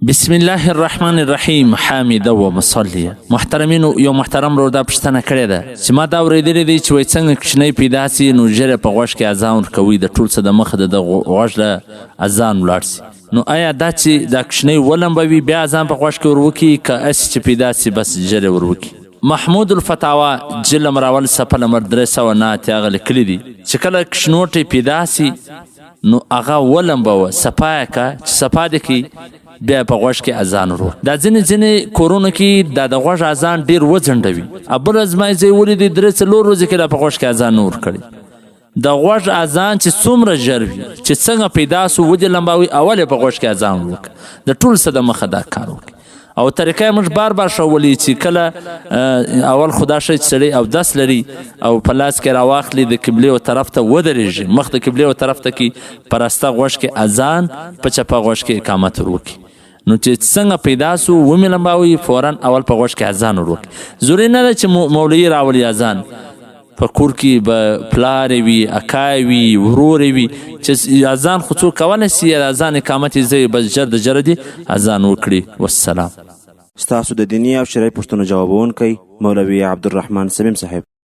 بسم الله الرحمن الرحیم حامد و مصلیه. محترمینو، یو محترم رو دا پوښتنه کړې ده چې ما دا اورېدلې دی چې وایي څنګه کوچنی پیدا سي نو ژر یې په غوږ کې اذان ورکوي، د ټول څه د مخه د غوږ له اذان ولاړ سي. نو آیا دا چې دا کوچنی ولمبوي بیا اذان په غوږ کې وروکي که هسې چې پیدا سي بس ژر یې وروکي؟ محمود الفتاوا جلد نمبر اول صفحه نمبر 309 هغه لیکلي دي چې کله کوچنوټی پیدا سي نو هغه ولمبوه، صفا یې که چې صفا دې کړي بیا په غوږ کې اذان ورو. دا ځینې کورونو کې دا د غوږ اذان ډېر وځنډوي. بله زما یې ځای ولیدې 3-4 ورځې کې لا په غوږ کې اذان نه ورکړی. د غوږ اذان چې څومره ژر وي چې څنګه پیدا سو ودې لمباوي، اول یې په غوږ کې اذان وکړه، د ټول څه د مخه دا کار وکړي. او طریقه یې موږ بار ښولي چې کله اول خدا ښه چې سړی اودس لري او په لاس کې راواخلي د قبلې و طرف ته ودرېږي، مخ د قبلې و طرف ته کې په راسته غوږ کې اذان، په چپه غوږ کې اقامت وکړي. نو چې څنګه پیدا سو ومې لمباوي فوراً اول په غوږ کې اذان وکړي. ضروري نه ده چې مولوي راولي اذان، په کور کې به پلار وي، اکا وي، ورور وي، چې اذان خو څوک کولی سي اذان اقامت یې زه بس ژر د ژره دې اذان وکړي. والسلام. ستاسو د دیني او شرعي پوښتنو جوابونکی مولوي عبدالرحمن سمیم صاحب.